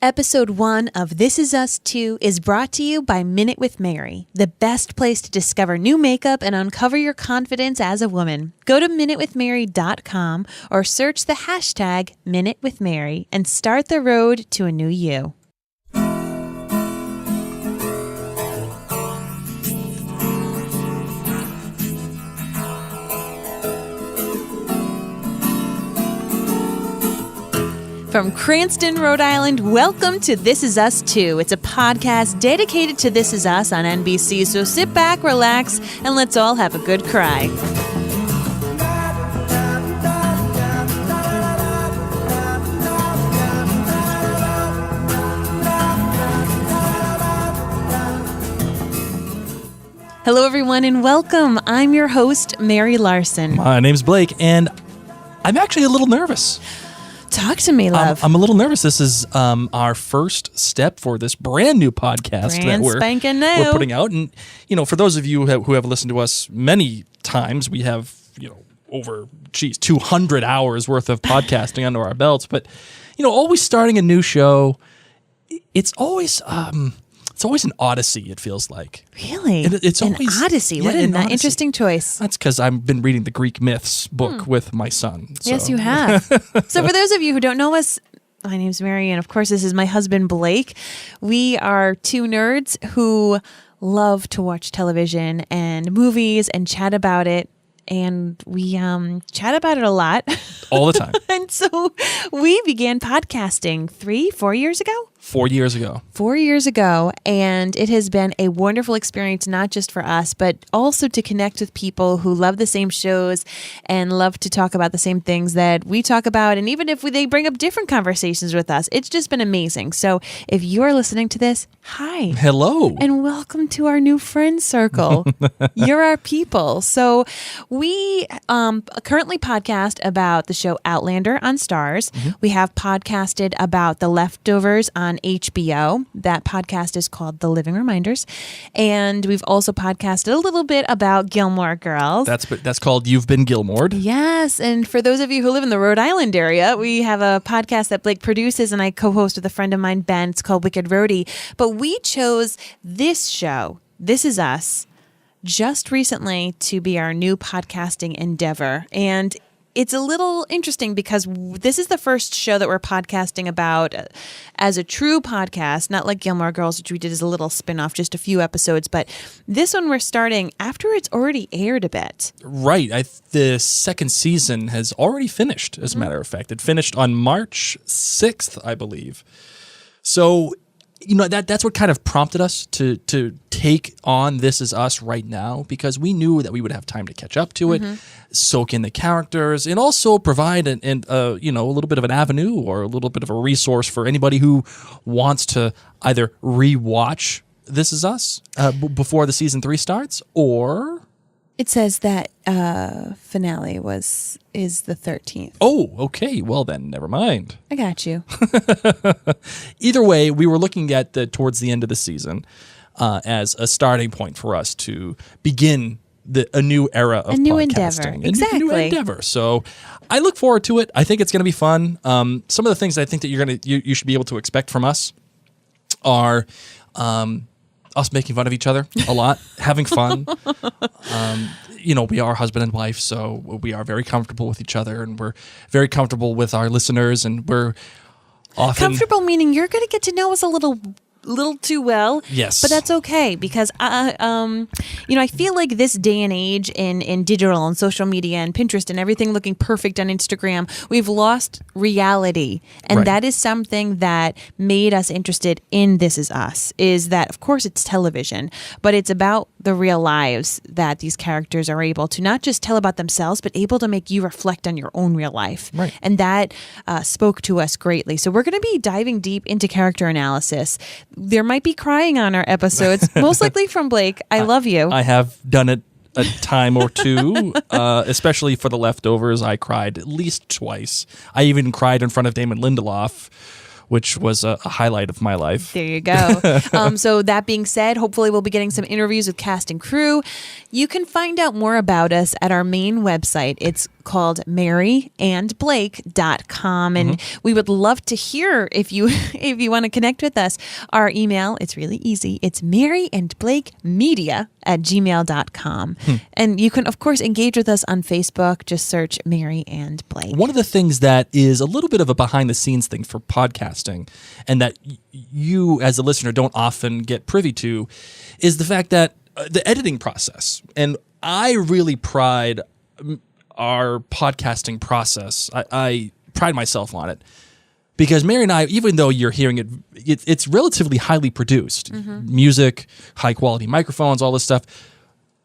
Episode 1 of This Is Us 2 is brought to you by Minute with Mary, the best place to discover new makeup and uncover your confidence as a woman. Go to minutewithmary.com or search the hashtag Minute with Mary and start the road to a new you. From Cranston, Rhode Island, welcome to This Is Us 2. It's a podcast dedicated to This Is Us on NBC, so sit back, relax, and let's all have a good cry. Hello, everyone, and welcome. I'm your host, Mary Larson. My name's Blake, and I'm actually a little nervous. Talk to me, love. I'm a little nervous. This is our first step for this brand new podcast that we're putting out. And, you know, for those of you who have listened to us many times, we have, over 200 hours worth of podcasting under our belts. But, always starting a new show, it's always an odyssey, it feels like. Really? It's an always odyssey. What an interesting choice. That's because I've been reading the Greek myths book with my son. So. Yes, you have. So for those of you who don't know us, my name's Mary, and of course this is my husband, Blake. We are two nerds who love to watch television and movies and chat about it. And we chat about it a lot. All the time. And so we began podcasting 4 years ago? 4 years ago. 4 years ago, and it has been a wonderful experience, not just for us, but also to connect with people who love the same shows and love to talk about the same things that we talk about. And even if they bring up different conversations with us, it's just been amazing. So if you're listening to this, hi. Hello. And welcome to our new friend circle. You're our people. So we currently podcast about the show Outlander on Starz. Mm-hmm. We have podcasted about The Leftovers on HBO. That podcast is called The Living Reminders. And we've also podcasted a little bit about Gilmore Girls. That's called You've Been Gilmored. Yes. And for those of you who live in the Rhode Island area, we have a podcast that Blake produces and I co-host with a friend of mine, Ben. It's called Wicked Roadie. But we chose this show, This Is Us, just recently to be our new podcasting endeavor. And it's a little interesting because this is the first show that we're podcasting about as a true podcast, not like Gilmore Girls, which we did as a little spinoff, just a few episodes. But this one we're starting after it's already aired a bit. Right. The second season has already finished, as a matter of fact. It finished on March 6th, I believe. So, that's what kind of prompted us to take on This Is Us right now, because we knew that we would have time to catch up to it, soak in the characters, and also provide a little bit of an avenue or a little bit of a resource for anybody who wants to either rewatch This Is Us before the season 3 starts, or... It says that finale is the 13th. Oh, okay. Well then, never mind. I got you. Either way, we were looking at towards the end of the season as a starting point for us to begin a new era of podcasting. New endeavor. Exactly. A new endeavor. So I look forward to it. I think it's going to be fun. Some of the things I think that you should be able to expect from us are... us making fun of each other a lot, having fun. We are husband and wife, so we are very comfortable with each other, and we're very comfortable with our listeners, and we're often... Comfortable meaning you're going to get to know us a little too well. Yes. But that's okay, because I feel like this day and age in digital and social media and Pinterest and everything looking perfect on Instagram, we've lost reality. And that is something that made us interested in This Is Us, is that, of course, it's television, but it's about the real lives that these characters are able to not just tell about themselves, but able to make you reflect on your own real life. Right. And that spoke to us greatly. So we're going to be diving deep into character analysis. There might be crying on our episodes, most likely from Blake. I love you. I have done it a time or two, especially for The Leftovers. I cried at least twice. I even cried in front of Damon Lindelof which was a highlight of my life. There you go. So that being said, hopefully we'll be getting some interviews with cast and crew. You can find out more about us at our main website. It's called maryandblake.com. And we would love to hear if you want to connect with us. Our email, it's really easy. It's maryandblakemedia@gmail.com. And you can, of course, engage with us on Facebook. Just search Mary and Blake. One of the things that is a little bit of a behind the scenes thing for podcasting and that you as a listener don't often get privy to is the fact that the editing process. And I really pride our podcasting process. I pride myself on it because Mary and I, even though you're hearing it's relatively highly produced, music, high quality microphones, all this stuff.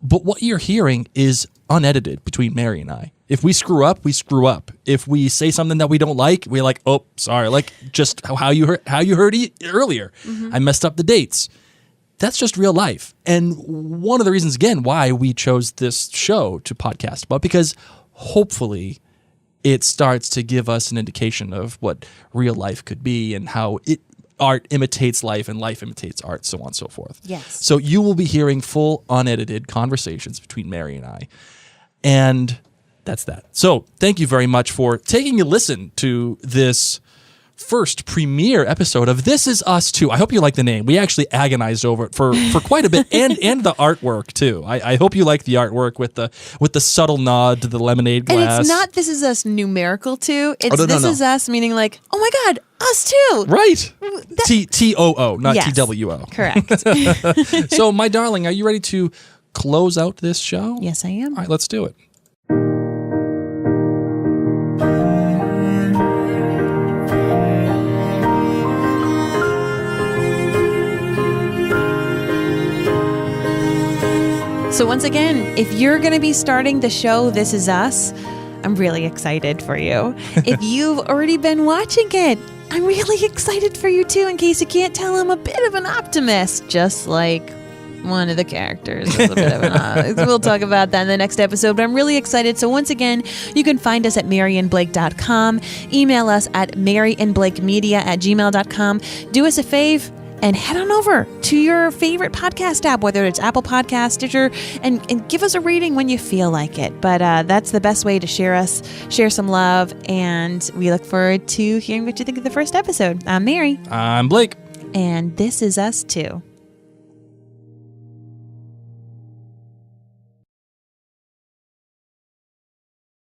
But what you're hearing is unedited between Mary and I. If we screw up, we screw up. If we say something that we don't like, we're like, oh, sorry. Like just how you heard earlier. I messed up the dates. That's just real life. And one of the reasons, again, why we chose this show to podcast about, because hopefully it starts to give us an indication of what real life could be and how art imitates life and life imitates art, so on and so forth. Yes. So you will be hearing full unedited conversations between Mary and I. And that's that. So thank you very much for taking a listen to this first premiere episode of This Is Us Too. I hope you like the name. We actually agonized over it for quite a bit, and the artwork too. I hope you like the artwork with the subtle nod to the lemonade glass. And it's not This Is Us numerical too. It's no, This Is Us, meaning like, oh my God, us too. Right. T-O-O, not Yes. T-W-O. Correct. So, my darling, are you ready to close out this show? Yes, I am. All right, let's do it. So once again, if you're going to be starting the show This Is Us, I'm really excited for you. If you've already been watching it, I'm really excited for you too. In case you can't tell, I'm a bit of an optimist, just like one of the characters is a bit of an we'll talk about that in the next episode, but I'm really excited. So once again, you can find us at maryandblake.com. Email us at maryandblakemedia@gmail.com. Do us a fave and head on over to your favorite podcast app, whether it's Apple Podcasts, Stitcher, and give us a rating when you feel like it. But that's the best way to share some love, and we look forward to hearing what you think of the first episode. I'm Mary. I'm Blake. And This Is Us Too.